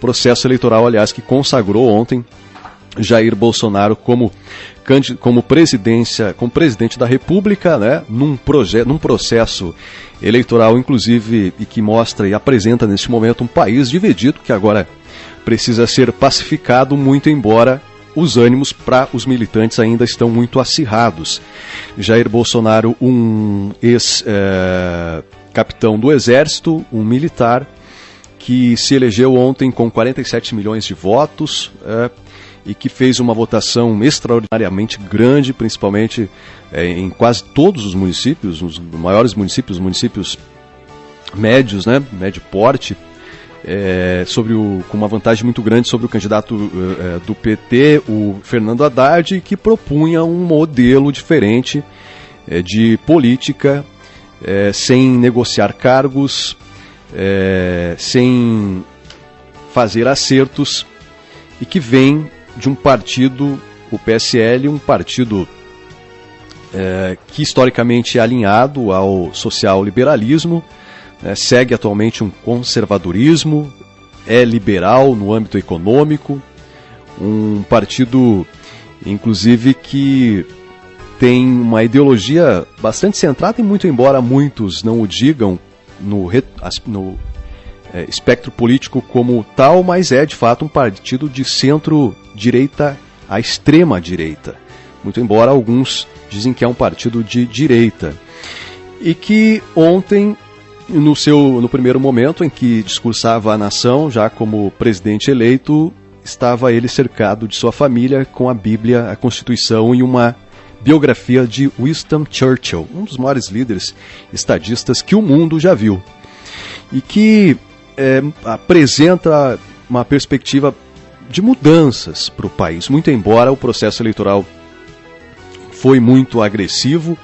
processo eleitoral, aliás, que consagrou ontem Jair Bolsonaro como presidente da República, né, num processo eleitoral, inclusive, e que mostra e apresenta neste momento um país dividido, que agora precisa ser pacificado, muito embora os ânimos para os militantes ainda estão muito acirrados. Jair Bolsonaro, um ex-capitão do Exército, um militar, que se elegeu ontem com 47 milhões de votos, e que fez uma votação extraordinariamente grande, principalmente em quase todos os municípios, os maiores municípios, os municípios médios, né, médio porte, com uma vantagem muito grande sobre o candidato do PT, o Fernando Haddad, que propunha um modelo diferente de política, sem negociar cargos, sem fazer acertos, e que vem de um partido, o PSL, um partido que historicamente é alinhado ao social-liberalismo, segue atualmente um conservadorismo, é liberal no âmbito econômico, um partido, inclusive, que tem uma ideologia bastante centrada, e muito embora muitos não o digam no espectro político como tal, mas é de fato um partido de centro-direita à extrema-direita, muito embora alguns dizem que é um partido de direita, e que ontem, no primeiro momento em que discursava a nação, já como presidente eleito, estava ele cercado de sua família com a Bíblia, a Constituição e uma biografia de Winston Churchill, um dos maiores líderes estadistas que o mundo já viu, e que apresenta uma perspectiva de mudanças para o país, muito embora o processo eleitoral foi muito agressivo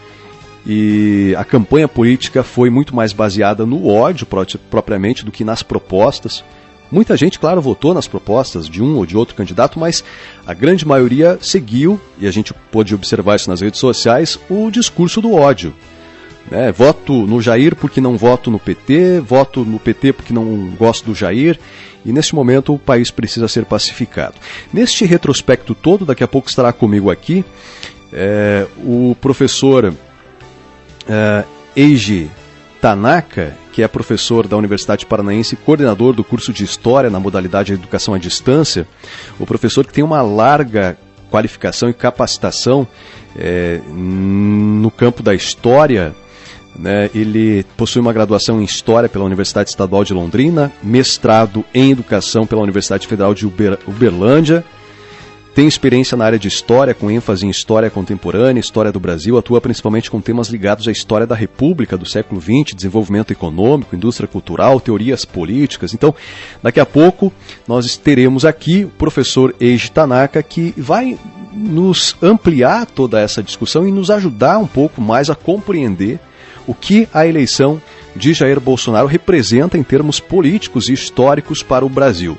e a campanha política foi muito mais baseada no ódio propriamente do que nas propostas. Muita gente, claro, votou nas propostas de um ou de outro candidato, mas a grande maioria seguiu, e a gente pôde observar isso nas redes sociais, o discurso do ódio. Voto no Jair porque não voto no PT, voto no PT porque não gosto do Jair, e neste momento o país precisa ser pacificado. Neste retrospecto todo, daqui a pouco estará comigo aqui o professor Eiji Tanaka, que é professor da Universidade Paranaense, coordenador do curso de História na modalidade de Educação à Distância, o professor que tem uma larga qualificação e capacitação no campo da História. Ele possui uma graduação em História pela Universidade Estadual de Londrina, mestrado em Educação pela Universidade Federal de Uberlândia, tem experiência na área de História, com ênfase em História Contemporânea, História do Brasil, atua principalmente com temas ligados à História da República do século XX, desenvolvimento econômico, indústria cultural, teorias políticas. Então, daqui a pouco, nós teremos aqui o professor Eiji Tanaka, que vai nos ampliar toda essa discussão e nos ajudar um pouco mais a compreender o que a eleição de Jair Bolsonaro representa em termos políticos e históricos para o Brasil.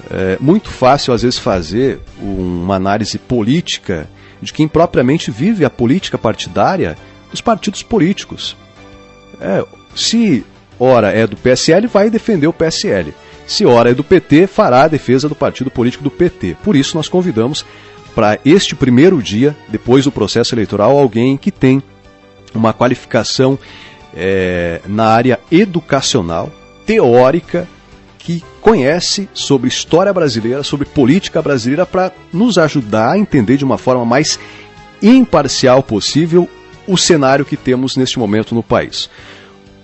É muito fácil, às vezes, fazer uma análise política de quem propriamente vive a política partidária dos partidos políticos. Se ora é do PSL, vai defender o PSL. Se ora é do PT, fará a defesa do partido político do PT. Por isso, nós convidamos para este primeiro dia, depois do processo eleitoral, alguém que tem uma qualificação na área educacional, teórica, que conhece sobre história brasileira, sobre política brasileira, para nos ajudar a entender de uma forma mais imparcial possível o cenário que temos neste momento no país.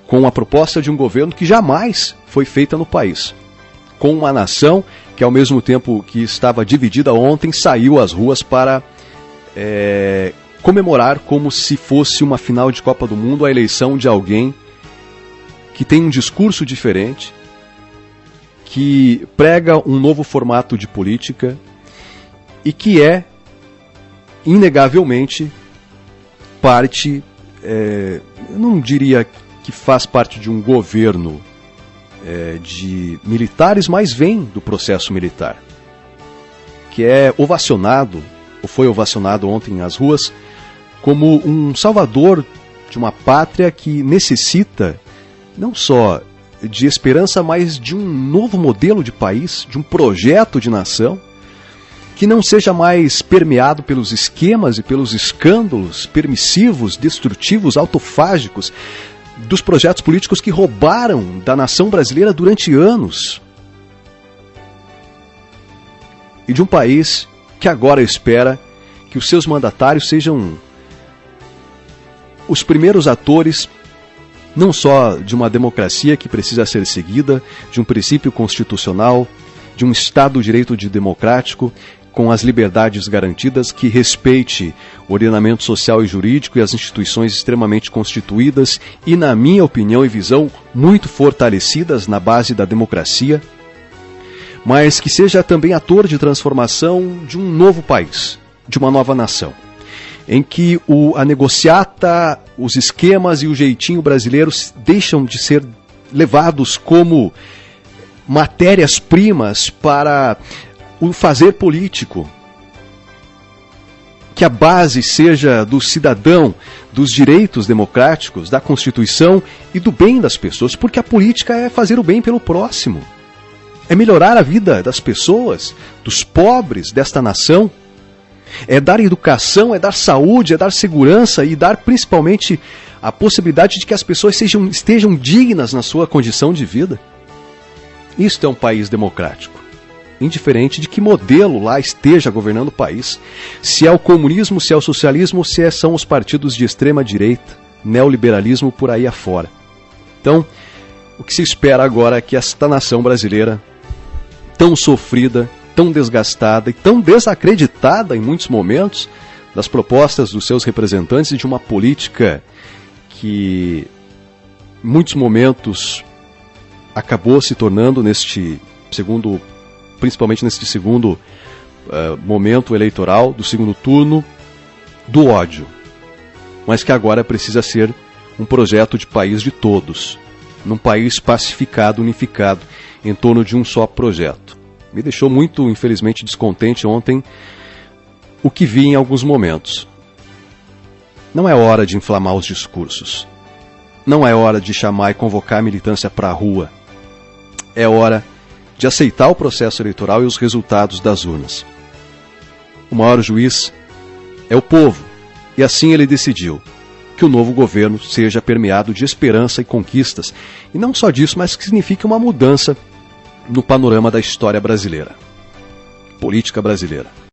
Com a proposta de um governo que jamais foi feita no país. Com uma nação que, ao mesmo tempo que estava dividida ontem, saiu às ruas para comemorar como se fosse uma final de Copa do Mundo a eleição de alguém que tem um discurso diferente, que prega um novo formato de política e que é, inegavelmente, parte, eu não diria que faz parte de um governo de militares, mas vem do processo militar, que é ovacionado, ou foi ovacionado ontem nas ruas, como um salvador de uma pátria que necessita não só de esperança, mas de um novo modelo de país, de um projeto de nação, que não seja mais permeado pelos esquemas e pelos escândalos permissivos, destrutivos, autofágicos dos projetos políticos que roubaram da nação brasileira durante anos. E de um país que agora espera que os seus mandatários sejam os primeiros atores não só de uma democracia que precisa ser seguida, de um princípio constitucional, de um Estado de Direito democrático, com as liberdades garantidas, que respeite o ordenamento social e jurídico e as instituições extremamente constituídas e, na minha opinião e visão, muito fortalecidas na base da democracia, mas que seja também ator de transformação de um novo país, de uma nova nação, em que a negociata, os esquemas e o jeitinho brasileiros deixam de ser levados como matérias-primas para o fazer político, que a base seja do cidadão, dos direitos democráticos, da Constituição e do bem das pessoas, porque a política é fazer o bem pelo próximo, é melhorar a vida das pessoas, dos pobres desta nação, é dar educação, é dar saúde, é dar segurança e dar principalmente a possibilidade de que as pessoas estejam dignas na sua condição de vida. Isto é um país democrático. Indiferente de que modelo lá esteja governando o país, se é o comunismo, se é o socialismo, se são os partidos de extrema direita, neoliberalismo por aí afora. Então, o que se espera agora é que esta nação brasileira, tão sofrida, tão desgastada e tão desacreditada em muitos momentos das propostas dos seus representantes e de uma política que, em muitos momentos, acabou se tornando principalmente neste segundo momento eleitoral, do segundo turno, do ódio. Mas que agora precisa ser um projeto de país de todos, num país pacificado, unificado, em torno de um só projeto. Me deixou muito, infelizmente, descontente ontem o que vi em alguns momentos. Não é hora de inflamar os discursos. Não é hora de chamar e convocar a militância para a rua. É hora de aceitar o processo eleitoral e os resultados das urnas. O maior juiz é o povo, e assim ele decidiu que o novo governo seja permeado de esperança e conquistas, e não só disso, mas que signifique uma mudança no panorama da história brasileira, política brasileira.